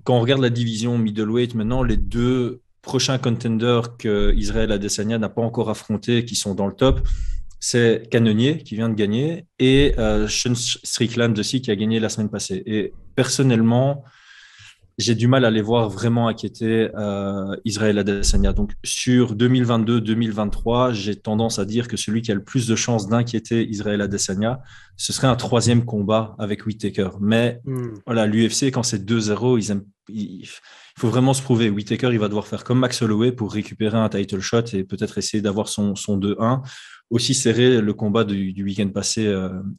quand on regarde la division middleweight, maintenant, les deux prochains contenders que Israël Adesanya n'a pas encore affrontés, qui sont dans le top, c'est Cannonier qui vient de gagner et Sean Strickland aussi qui a gagné la semaine passée. Et personnellement, j'ai du mal à les voir vraiment inquiéter Israël Adesanya. Donc sur 2022-2023, j'ai tendance à dire que celui qui a le plus de chances d'inquiéter Israël Adesanya, ce serait un troisième combat avec Whittaker. Mais Hmm. voilà, l'UFC, quand c'est 2-0, il faut vraiment se prouver. Whittaker, il va devoir faire comme Max Holloway pour récupérer un title shot et peut-être essayer d'avoir son 2-1. Aussi serré, le combat du week-end passé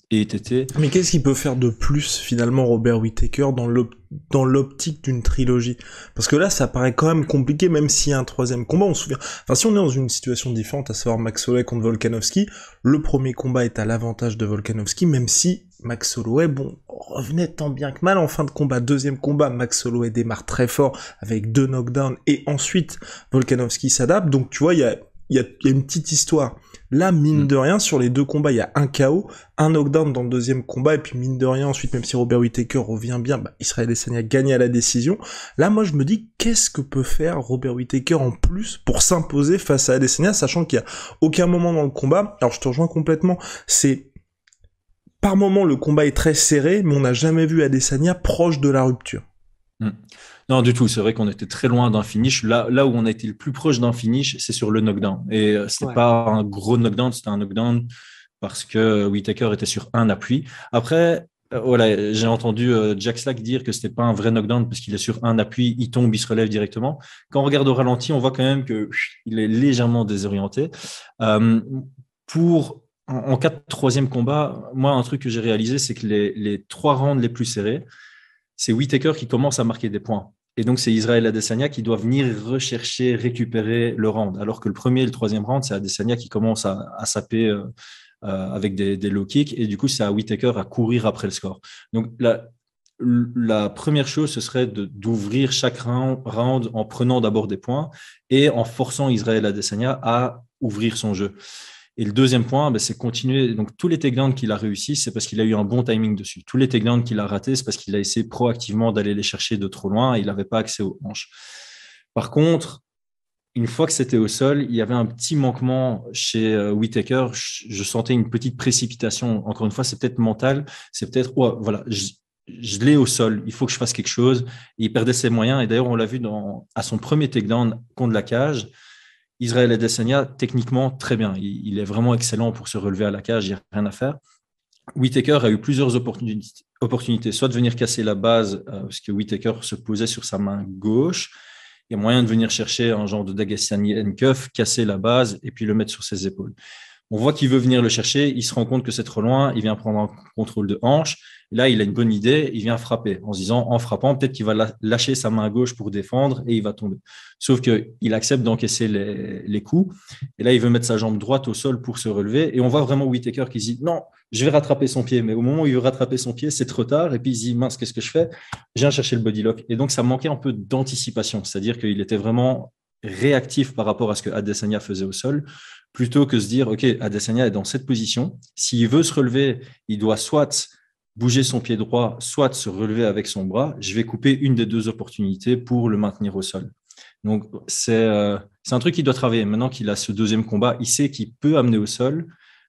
ait été. Mais qu'est-ce qu'il peut faire de plus finalement Robert Whittaker dans l'optique d'une trilogie? Parce que là ça paraît quand même compliqué même s'il y a un troisième combat, on se souvient. Enfin si on est dans une situation différente, à savoir Max Holloway contre Volkanovski, le premier combat est à l'avantage de Volkanovski, même si Max Holloway, bon, revenait tant bien que mal en fin de combat. Deuxième combat, Max Holloway démarre très fort avec 2 knockdowns et ensuite Volkanovski s'adapte. Donc tu vois, il y a une petite histoire. Là, mine de rien, sur les deux combats, il y a un KO, un knockdown dans le deuxième combat, et puis mine de rien, ensuite, même si Robert Whittaker revient bien, Israël Adesanya gagne à la décision. Là, moi, je me dis, qu'est-ce que peut faire Robert Whittaker en plus pour s'imposer face à Adesanya, sachant qu'il y a aucun moment dans le combat, alors je te rejoins complètement, c'est, par moment, le combat est très serré, mais on n'a jamais vu Adesanya proche de la rupture. Mm. Non, du tout. C'est vrai qu'on était très loin d'un finish. Là où on a été le plus proche d'un finish, c'est sur le knockdown. Et c'était Ouais. pas un gros knockdown, c'était un knockdown parce que Whittaker était sur un appui. Après, voilà, j'ai entendu Jack Slack dire que c'était pas un vrai knockdown parce qu'il est sur un appui, il tombe, il se relève directement. Quand on regarde au ralenti, on voit quand même que il est légèrement désorienté. Euh, en cas de troisième combat, moi, un truc que j'ai réalisé, c'est que les trois rounds les plus serrés, c'est Whittaker qui commence à marquer des points. Et donc, c'est Israël Adesanya qui doit venir rechercher, récupérer le round. Alors que le premier et le troisième round, c'est Adesanya qui commence à saper avec des low kicks. Et du coup, c'est à Whittaker à courir après le score. Donc, la première chose, ce serait d'ouvrir chaque round en prenant d'abord des points et en forçant Israël Adesanya à ouvrir son jeu. Et le deuxième point, c'est continuer. Donc, tous les takedowns qu'il a réussi, c'est parce qu'il a eu un bon timing dessus. Tous les takedowns qu'il a ratés, c'est parce qu'il a essayé proactivement d'aller les chercher de trop loin et il n'avait pas accès aux hanches. Par contre, une fois que c'était au sol, il y avait un petit manquement chez Whittaker. Je sentais une petite précipitation. Encore une fois, c'est peut-être mental. C'est peut-être, oh, voilà, je l'ai au sol. Il faut que je fasse quelque chose. Et il perdait ses moyens. Et d'ailleurs, on l'a vu à son premier takedown contre la cage. Israël Adesanya, techniquement, très bien. Il est vraiment excellent pour se relever à la cage, il n'y a rien à faire. Whittaker a eu plusieurs opportunités, soit de venir casser la base, parce que Whittaker se posait sur sa main gauche. Il y a moyen de venir chercher un genre de Dagestani handcuff, casser la base et puis le mettre sur ses épaules. On voit qu'il veut venir le chercher, il se rend compte que c'est trop loin, il vient prendre un contrôle de hanche. Et là, il a une bonne idée, il vient frapper en se disant, en frappant, peut-être qu'il va lâcher sa main gauche pour défendre et il va tomber. Sauf qu'il accepte d'encaisser les coups. Et là, il veut mettre sa jambe droite au sol pour se relever. Et on voit vraiment Whittaker qui se dit, non, je vais rattraper son pied. Mais au moment où il veut rattraper son pied, c'est trop tard. Et puis il se dit, mince, qu'est-ce que je fais? Je viens chercher le body lock. Et donc, ça manquait un peu d'anticipation. C'est-à-dire qu'il était vraiment réactif par rapport à ce que Adesanya faisait au sol, plutôt que se dire, OK, Adesanya est dans cette position. S'il veut se relever, il doit soit bouger son pied droit, soit se relever avec son bras. Je vais couper une des deux opportunités pour le maintenir au sol. Donc, c'est un truc qu'il doit travailler. Maintenant qu'il a ce deuxième combat, il sait qu'il peut amener au sol.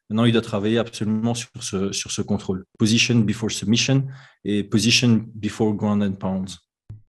Maintenant, il doit travailler absolument sur ce contrôle. Position before submission et position before ground and pounds.